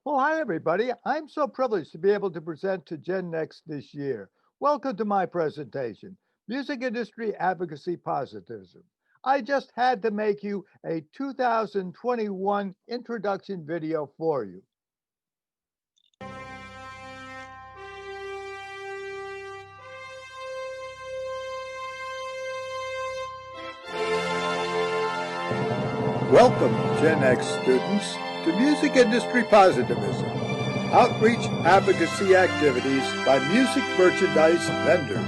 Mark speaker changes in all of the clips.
Speaker 1: Well, hi, everybody. I'm so privileged to be able to present to GenNext this year. Welcome to my presentation, Music Industry Advocacy Positivism. I just had to make you a 2021 introduction video for you. Welcome, Gen X students, to Music Industry Positivism, outreach advocacy activities by music merchandise vendors.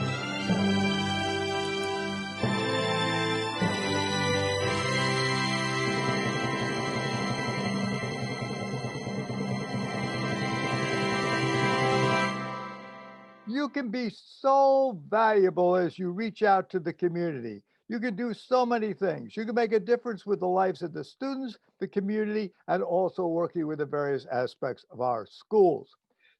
Speaker 1: You can be so valuable as you reach out to the community. You can do so many things. You can make a difference with the lives of the students, the community, and also working with the various aspects of our schools.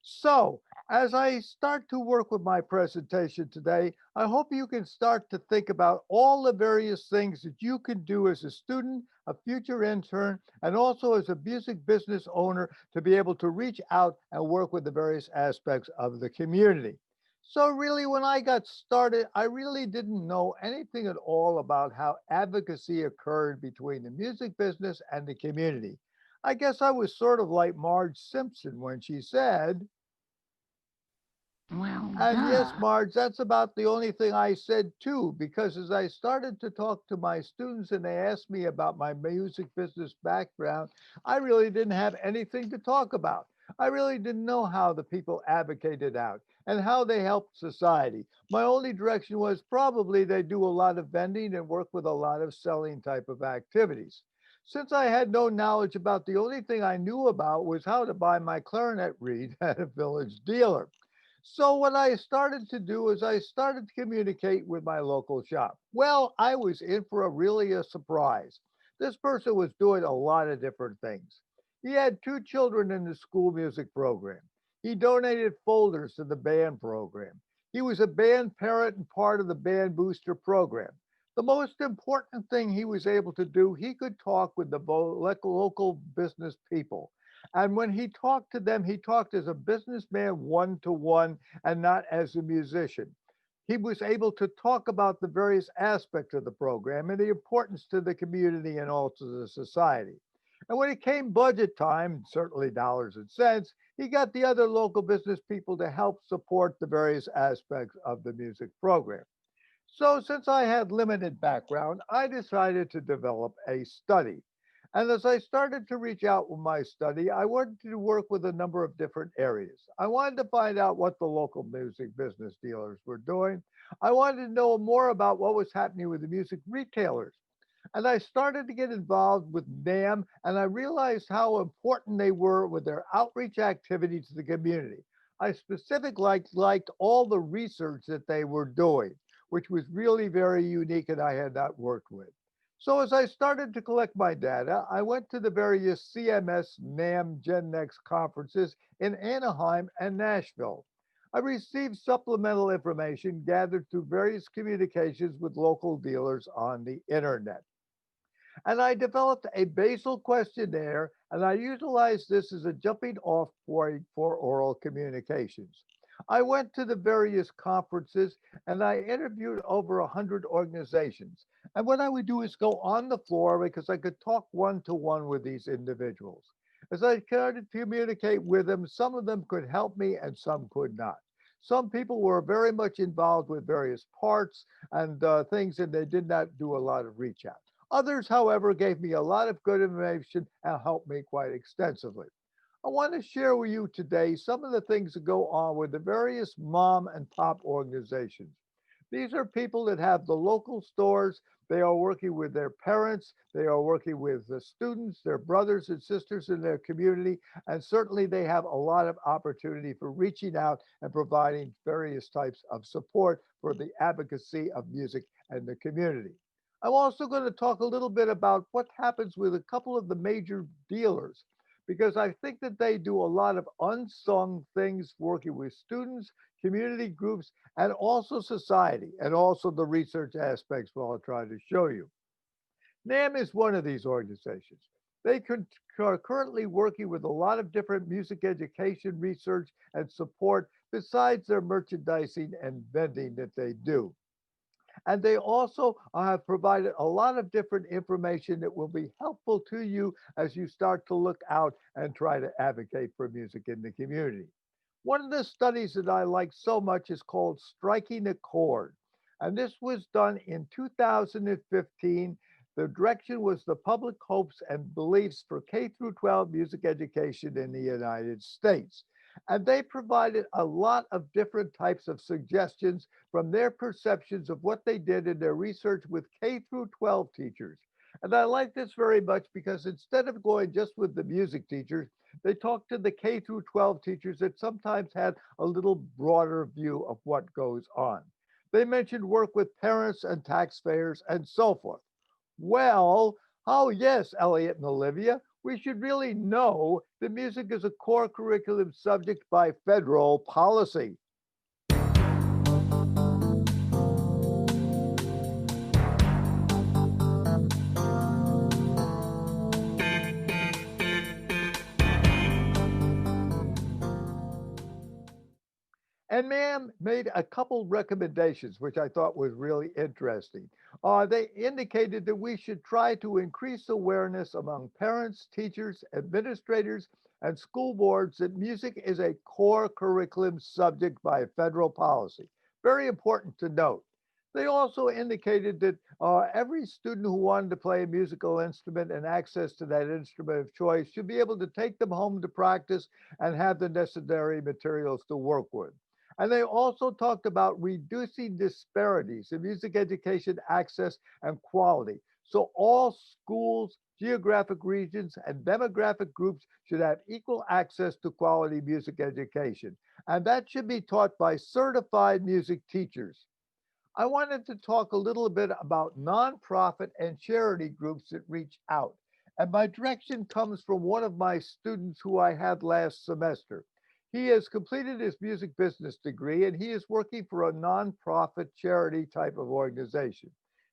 Speaker 1: So, as I start to work with my presentation today, I hope you can start to think about all the various things that you can do as a student, a future intern, and also as a music business owner to be able to reach out and work with the various aspects of the community. So really, when I got started, I really didn't know anything at all about how advocacy occurred between the music business and the community. I guess I was sort of like Marge Simpson when she said,
Speaker 2: Well,
Speaker 1: and yes,
Speaker 2: duh.
Speaker 1: Marge, that's about the only thing I said too, because as I started to talk to my students and they asked me about my music business background, I really didn't have anything to talk about. I really didn't know how the people advocated out and how they helped society. My only direction was probably they do a lot of vending and work with a lot of selling type of activities. Since I had no knowledge about the only thing I knew about was how to buy my clarinet reed at a village dealer. So what I started to do is I started to communicate with my local shop. Well, I was in for a surprise. This person was doing a lot of different things. He had two children in the school music program. He donated folders to the band program. He was a band parent and part of the band booster program. The most important thing he was able to do, he could talk with the local business people. And when he talked to them, he talked as a businessman one to one and not as a musician. He was able to talk about the various aspects of the program and the importance to the community and also the society. And when it came budget time, certainly dollars and cents, he got the other local business people to help support the various aspects of the music program. So, since I had limited background, I decided to develop a study. And as I started to reach out with my study, I wanted to work with a number of different areas. I wanted to find out what the local music business dealers were doing. I wanted to know more about what was happening with the music retailers. And I started to get involved with NAM, and I realized how important they were with their outreach activities to the community. I specifically liked all the research that they were doing, which was really very unique and I had not worked with. So as I started to collect my data, I went to the various CMS NAM GenNext conferences in Anaheim and Nashville. I received supplemental information gathered through various communications with local dealers on the internet. And I developed a basal questionnaire, and I utilized this as a jumping off point for oral communications. I went to the various conferences and I interviewed over 100 organizations. And what I would do is go on the floor because I could talk one to one with these individuals. As I started to communicate with them, some of them could help me and some could not. Some people were very much involved with various parts and things, and they did not do a lot of reach out. Others, however, gave me a lot of good information and helped me quite extensively. I want to share with you today some of the things that go on with the various mom and pop organizations. These are people that have the local stores. They are working with their parents. They are working with the students, their brothers and sisters in their community. And certainly they have a lot of opportunity for reaching out and providing various types of support for the advocacy of music and the community. I'm also going to talk a little bit about what happens with a couple of the major dealers because I think that they do a lot of unsung things working with students, community groups, and also society, and also the research aspects, what I'll try to show you. NAM is one of these organizations. Are currently working with a lot of different music education research and support besides their merchandising and vending that they do. And they also have provided a lot of different information that will be helpful to you as you start to look out and try to advocate for music in the community. One of the studies that I like so much is called Striking a Chord. And this was done in 2015. The direction was the public hopes and beliefs for K through 12 music education in the United States. And they provided a lot of different types of suggestions from their perceptions of what they did in their research with K through 12 teachers. And I like this very much because instead of going just with the music teachers, they talked to the K through 12 teachers that sometimes had a little broader view of what goes on. They mentioned work with parents and taxpayers and so forth. Well, oh yes, Elliot and Olivia, we should really know that music is a core curriculum subject by federal policy. And ma'am made a couple recommendations, which I thought was really interesting. They indicated that we should try to increase awareness among parents, teachers, administrators, and school boards that music is a core curriculum subject by federal policy. Very important to note. They also indicated that every student who wanted to play a musical instrument and access to that instrument of choice should be able to take them home to practice and have the necessary materials to work with. And they also talked about reducing disparities in music education access and quality. So all schools, geographic regions, and demographic groups should have equal access to quality music education. And that should be taught by certified music teachers. I wanted to talk a little bit about nonprofit and charity groups that reach out. And my direction comes from one of my students who I had last semester. He has completed his music business degree and he is working for a nonprofit charity type of organization.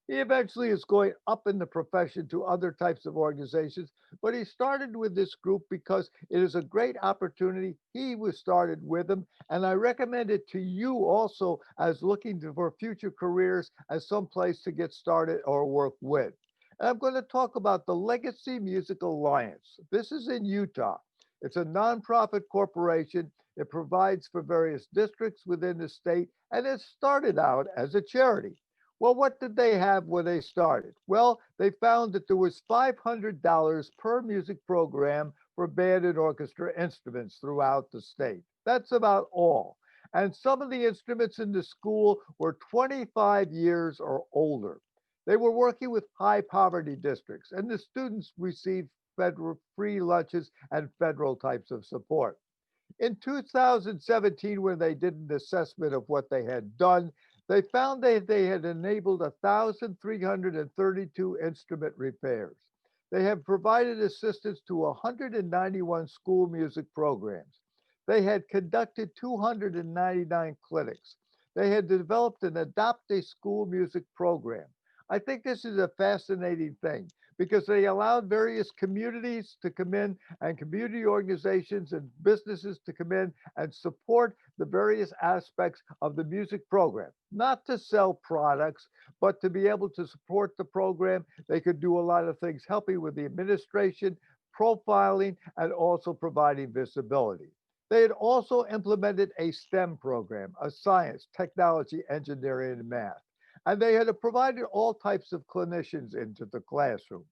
Speaker 1: He eventually is going up in the profession to other types of organizations, but he started with this group because it is a great opportunity. He was started with them, and I recommend it to you also as looking for future careers as some place to get started or work with. And I'm going to talk about the Legacy Music Alliance. This is in Utah. It's a nonprofit corporation. It provides for various districts within the state, and it started out as a charity. Well, what did they have when they started? Well, they found that there was $500 per music program for band and orchestra instruments throughout the state. That's about all. And some of the instruments in the school were 25 years or older. They were working with high poverty districts, and the students received federal free lunches and federal types of support. In 2017, when they did an assessment of what they had done, they found that they had enabled 1,332 instrument repairs. They have provided assistance to 191 school music programs. They had conducted 299 clinics. They had developed an Adopt a School music program. I think this is a fascinating thing because they allowed various communities to come in and community organizations and businesses to come in and support the various aspects of the music program, not to sell products, but to be able to support the program. They could do a lot of things helping with the administration, profiling, and also providing visibility. They had also implemented a STEM program, a science, technology, engineering, and math. And they had provided all types of clinicians into the classroom.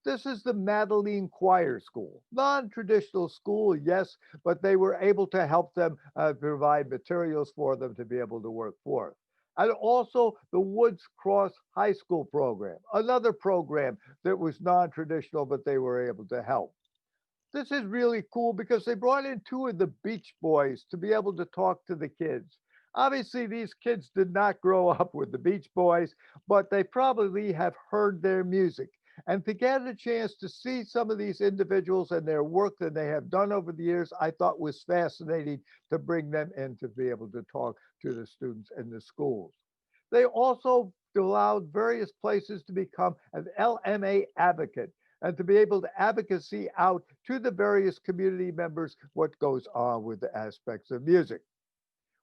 Speaker 1: This is the Madeline Choir School. Non traditional school, yes, but they were able to help them provide materials for them to be able to work for. And also the Woods Cross High School program, another program that was non traditional, but they were able to help. This is really cool because they brought in two of the Beach Boys to be able to talk to the kids. Obviously, these kids did not grow up with the Beach Boys, but they probably have heard their music. And to get a chance to see some of these individuals and their work that they have done over the years, I thought was fascinating to bring them in to be able to talk to the students in the schools. They also allowed various places to become an LMA advocate. and to be able to advocacy out to the various community members what goes on with the aspects of music.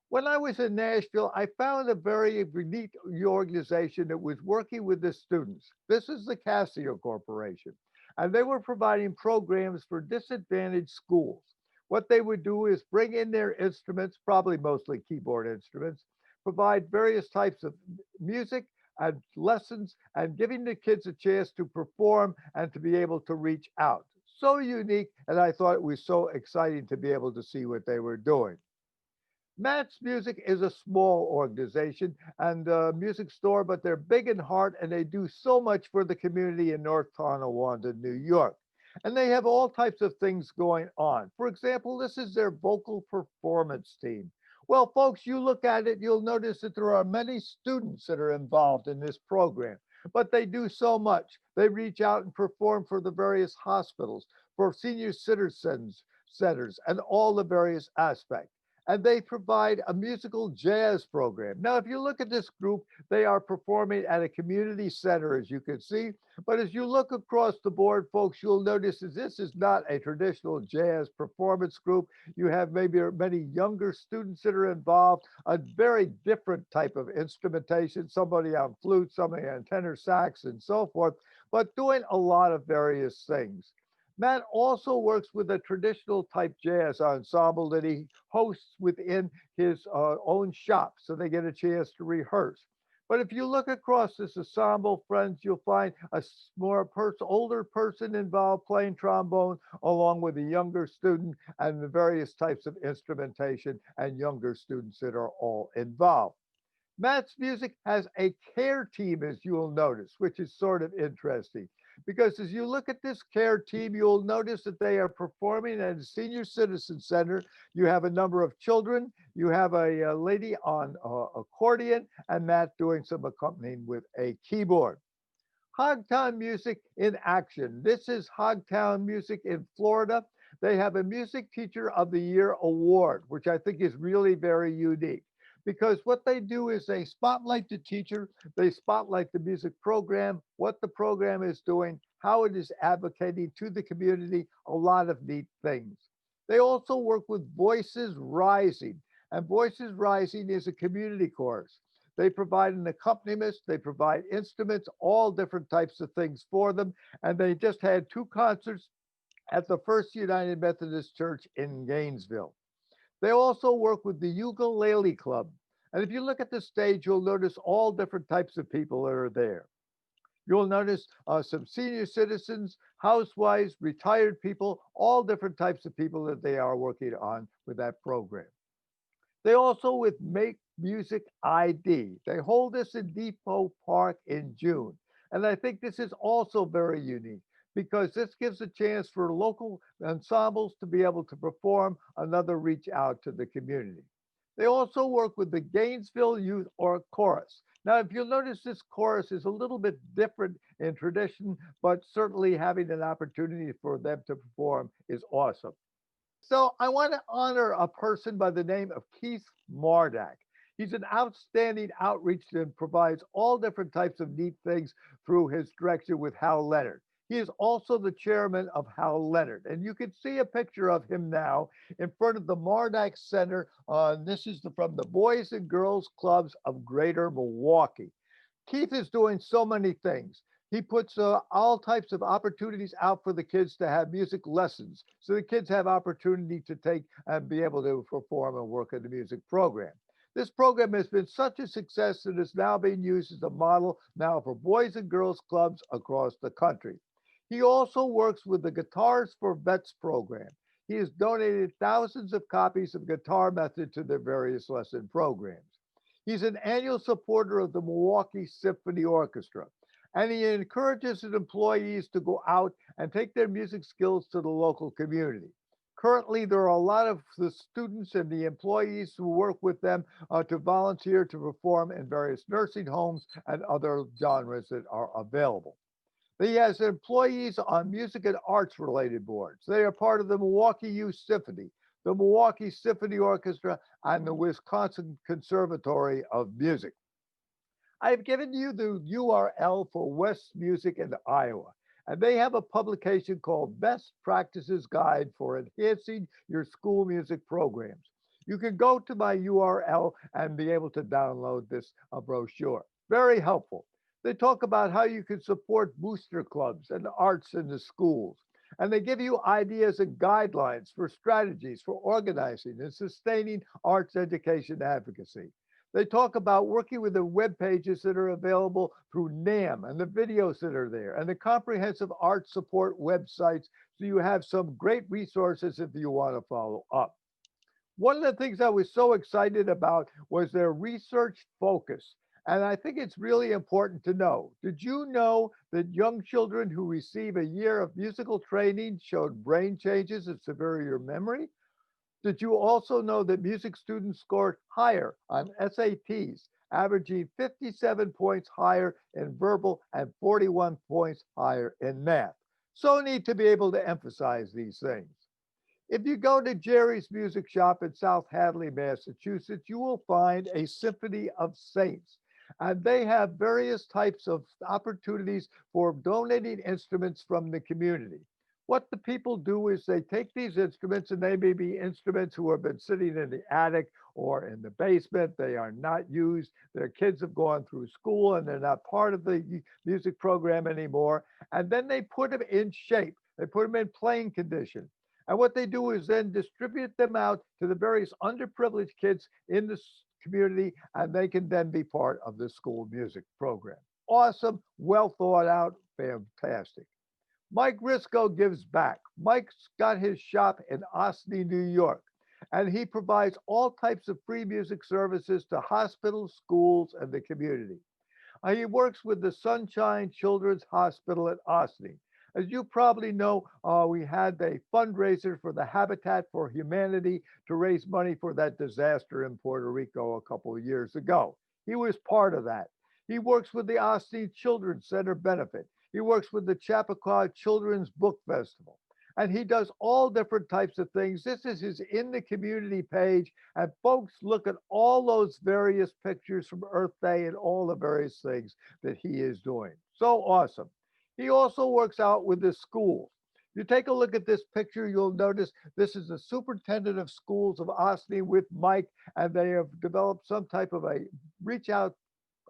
Speaker 1: When I was in Nashville, I found a very unique organization that was working with the students. This is the Casio Corporation, and they were providing programs for disadvantaged schools. What they would do is bring in their instruments, probably mostly keyboard instruments, provide various types of music and lessons, and giving the kids a chance to perform and to be able to reach out. So unique, and I thought it was so exciting to be able to see what they were doing. Matt's Music is a small organization and a music store, but they're big in heart and they do so much for the community in North Tonawanda, New York. And they have all types of things going on. For example, this is their vocal performance team. Well, folks, you look at it, you'll notice that there are many students that are involved in this program, but they do so much. They reach out and perform for the various hospitals, for senior citizens centers, and all the various aspects, and they provide a musical jazz program. Now, if you look at this group, they are performing at a community center, as you can see. But as you look across the board, folks, you'll notice that this is not a traditional jazz performance group. You have maybe many younger students that are involved, a very different type of instrumentation, somebody on flute, somebody on tenor sax, and so forth, but doing a lot of various things. Matt also works with a traditional type jazz ensemble that he hosts within his own shop, so they get a chance to rehearse. But if you look across this ensemble, friends, you'll find a older person involved playing trombone, along with a younger student and the various types of instrumentation and younger students that are all involved. Matt's Music has a care team, as you'll notice, which is sort of interesting. Because as you look at this care team, you'll notice that they are performing at a senior citizen center. You have a number of children, you have a lady on accordion, and Matt doing some accompanying with a keyboard. Hogtown Music in Action. This is Hogtown Music in Florida. They have a Music Teacher of the Year award, which I think is really very unique because what they do is they spotlight the teacher, they spotlight the music program, what the program is doing, how it is advocating to the community, a lot of neat things. They also work with Voices Rising, and Voices Rising is a community chorus. They provide an accompaniment, they provide instruments, all different types of things for them. And they just had two concerts at the First United Methodist Church in Gainesville. They also work with the Ukulele Club. And if you look at the stage, you'll notice all different types of people that are there. You'll notice some senior citizens, housewives, retired people, all different types of people that they are working on with that program. They also with Make Music ID. They hold this in Depot Park in June. And I think this is also very unique because this gives a chance for local ensembles to be able to perform another reach out to the community. They also work with the Gainesville Youth or Chorus. Now, if you'll notice, this chorus is a little bit different in tradition, but certainly having an opportunity for them to perform is awesome. So I want to honor a person by the name of Keith Mardak. He's an outstanding outreach and provides all different types of neat things through his direction with Hal Leonard. He is also the chairman of Hal Leonard, and you can see a picture of him now in front of the Mardak Center. This is from the Boys and Girls Clubs of Greater Milwaukee. Keith is doing so many things. He puts all types of opportunities out for the kids to have music lessons. So the kids have opportunity to take and be able to perform and work in the music program. This program has been such a success that it's now being used as a model now for boys and girls clubs across the country. He also works with the Guitars for Vets program. He has donated thousands of copies of Guitar Method to their various lesson programs. He's an annual supporter of the Milwaukee Symphony Orchestra, and he encourages his employees to go out and take their music skills to the local community. Currently, there are a lot of the students and the employees who work with them to volunteer to perform in various nursing homes and other genres that are available. He has employees on music and arts related boards. They are part of the Milwaukee Youth Symphony, the Milwaukee Symphony Orchestra, and the Wisconsin Conservatory of Music. I've given you the URL for West Music in Iowa. And they have a publication called Best Practices Guide for Enhancing Your School Music Programs. You can go to my URL and be able to download this brochure. Very helpful. They talk about how you can support booster clubs and arts in the schools. And they give you ideas and guidelines for strategies for organizing and sustaining arts education advocacy. They talk about working with the web pages that are available through NAM and the videos that are there and the comprehensive art support websites. So you have some great resources if you want to follow up. One of the things I was so excited about was their research focus. And I think it's really important to know. Did you know that young children who receive a year of musical training showed brain changes and superior memory? Did you also know that music students scored higher on SATs, averaging 57 points higher in verbal and 41 points higher in math? So need to be able to emphasize these things. If you go to Jerry's Music Shop in South Hadley, Massachusetts, you will find a symphony of saints. And they have various types of opportunities for donating instruments from the community. What the people do is they take these instruments, and they may be instruments who have been sitting in the attic or in the basement. They are not used. Their kids have gone through school and they're not part of the music program anymore. And then they put them in shape, they put them in playing condition. And what they do is then distribute them out to the various underprivileged kids in the community, and they can then be part of the school music program. Awesome, well thought out, fantastic. Mike Risco gives back. Mike's got his shop in Osney, New York, and he provides all types of free music services to hospitals, schools, and the community. He works with the Sunshine Children's Hospital at Osney. As you probably know, we had a fundraiser for the Habitat for Humanity to raise money for that disaster in Puerto Rico a couple of years ago. He was part of that. He works with the Osney Children's Center Benefit. He works with the Chappaqua Children's Book Festival. And he does all different types of things. This is his In the Community page. And folks, look at all those various pictures from Earth Day and all the various things that he is doing. So awesome. He also works out with the schools. You take a look at this picture, you'll notice this is the superintendent of schools of Osney with Mike, and they have developed some type of a reach out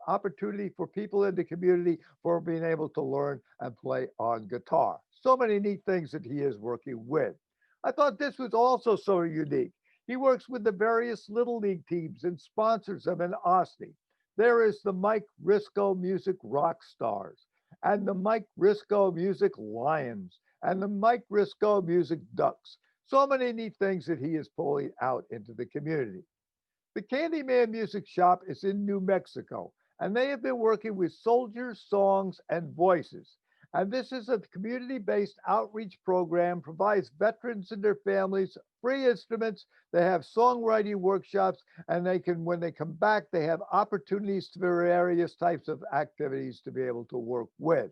Speaker 1: opportunity for people in the community for being able to learn and play on guitar. So many neat things that he is working with. I thought this was also so unique. He works with the various little league teams and sponsors them in Osney. There is the Mike Risco Music Rock Stars and the Mike Risco Music Lions and the Mike Risco Music Ducks. So many neat things that he is pulling out into the community. The Candyman Music Shop is in New Mexico, and they have been working with Soldiers, Songs, and Voices. And this is a community-based outreach program, provides veterans and their families free instruments. They have songwriting workshops, and they can, when they come back, they have opportunities for various types of activities to be able to work with.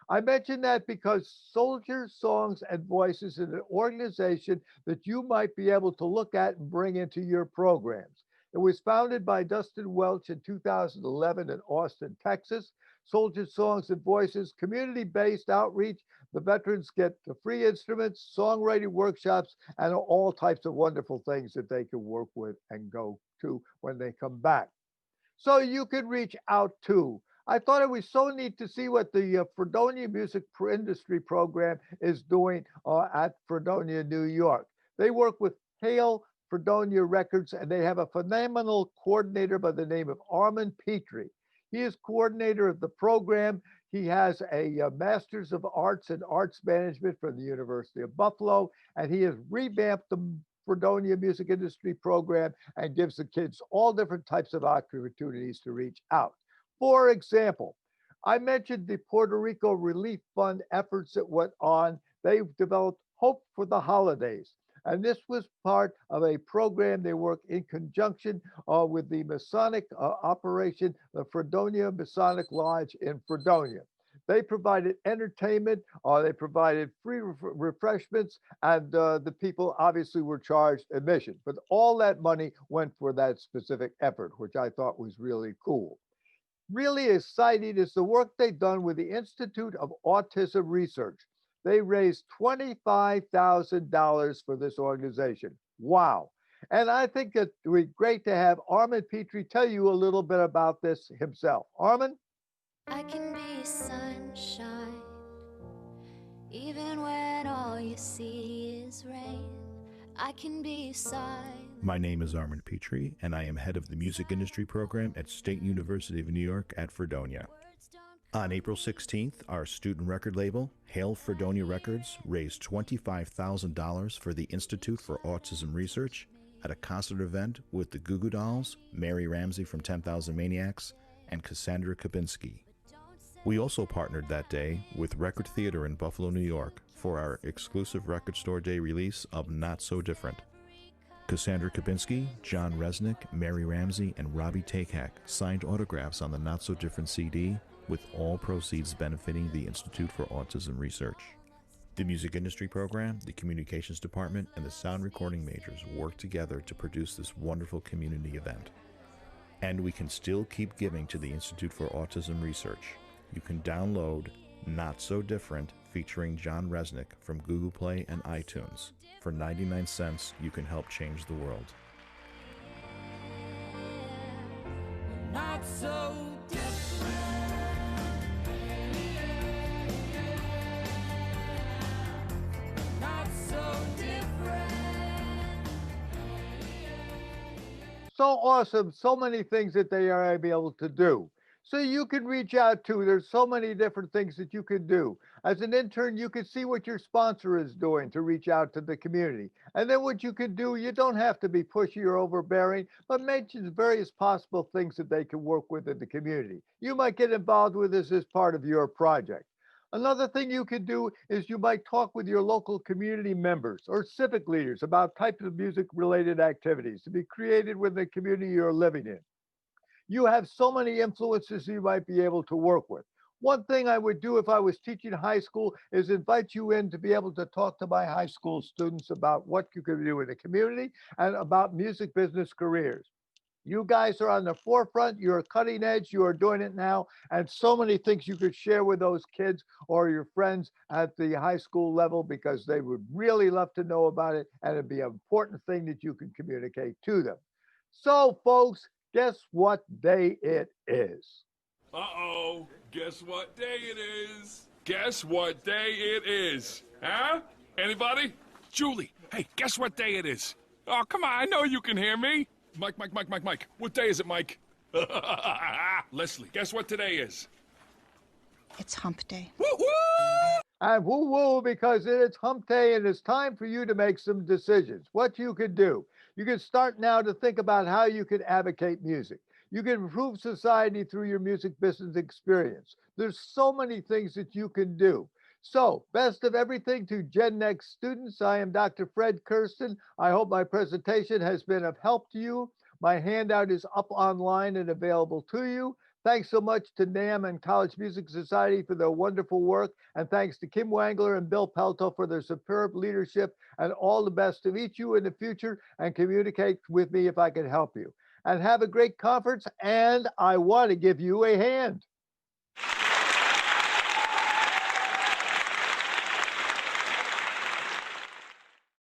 Speaker 1: I mention that because Soldiers, Songs, and Voices is an organization that you might be able to look at and bring into your programs. It was founded by Dustin Welch in 2011 in Austin, Texas. Soldiers, Songs, and Voices, community-based outreach. The veterans get the free instruments, songwriting workshops, and all types of wonderful things that they can work with and go to when they come back. So you can reach out to. I thought it was so neat to see what the Fredonia Music Industry Program is doing at Fredonia, New York. They work with Hale Fredonia Records, and they have a phenomenal coordinator by the name of Armand Petrie. He is coordinator of the program. He has a Master's of Arts in Arts Management from the University of Buffalo, and he has revamped the Fredonia Music Industry Program and gives the kids all different types of opportunities to reach out. For example, I mentioned the Puerto Rico Relief Fund efforts that went on. They've developed Hope for the Holidays. And this was part of a program. They work in conjunction with the Masonic operation, the Fredonia Masonic Lodge in Fredonia. They provided entertainment, they provided free refreshments, and the people obviously were charged admission. But all that money went for that specific effort, which I thought was really cool. Really exciting is the work they've done with the Institute of Autism Research. They raised $25,000 for this organization. Wow. And I think it would be great to have Armin Petrie tell you a little bit about this himself. Armin?
Speaker 2: I can be sunshine, even when all you see is rain. I can be silent.
Speaker 3: My name is Armin Petrie, and I am head of the music industry program at State University of New York at Fredonia. On April 16th, our student record label, Hail Fredonia Records, raised $25,000 for the Institute for Autism Research at a concert event with the Goo Goo Dolls, Mary Ramsey from 10,000 Maniacs, and Cassandra Kubinski. We also partnered that day with Record Theater in Buffalo, New York for our exclusive Record Store Day release of Not So Different. Cassandra Kubinski, John Resnick, Mary Ramsey, and Robbie Takehak signed autographs on the Not So Different CD, with all proceeds benefiting the Institute for Autism Research. The music industry program, the communications department, and the sound recording majors worked together to produce this wonderful community event. And we can still keep giving to the Institute for Autism Research. You can download Not So Different featuring John Resnick from Google Play and iTunes. For 99 cents, you can help change the world.
Speaker 4: Not so different. Not so different.
Speaker 1: So awesome. So many things that they are able to do. So you can reach out to, there's so many different things that you can do. As an intern, you can see what your sponsor is doing to reach out to the community. And then what you can do, you don't have to be pushy or overbearing, but mention various possible things that they can work with in the community. You might get involved with this as part of your project. Another thing you could do is you might talk with your local community members or civic leaders about types of music related activities to be created with the community you're living in. You have so many influences you might be able to work with. One thing I would do if I was teaching high school is invite you in to be able to talk to my high school students about what you can do in the community and about music business careers. You guys are on the forefront, you're cutting edge, you are doing it now, and so many things you could share with those kids or your friends at the high school level because they would really love to know about it and it'd be an important thing that you can communicate to them. So, folks, guess what day it is?
Speaker 5: Uh-oh, guess what day it is? Guess what day it is? Huh? Anybody? Julie, hey, guess what day it is? Oh, come on, I know you can hear me. Mike. What day is it, Mike? Leslie, guess what today is?
Speaker 6: It's hump day.
Speaker 5: Woo-woo!
Speaker 1: And woo woo, because it's hump day and it's time for you to make some decisions. What you could do. You can start now to think about how you can advocate music. You can improve society through your music business experience. There's so many things that you can do. So, best of everything to GenNext students. I am Dr. Fred Kersten. I hope my presentation has been of help to you. My handout is up online and available to you. Thanks so much to NAMM and College Music Society for their wonderful work. And thanks to Kim Wangler and Bill Pelto for their superb leadership. And all the best to meet you in the future and communicate with me if I can help you. And have a great conference. And I want to give you a hand.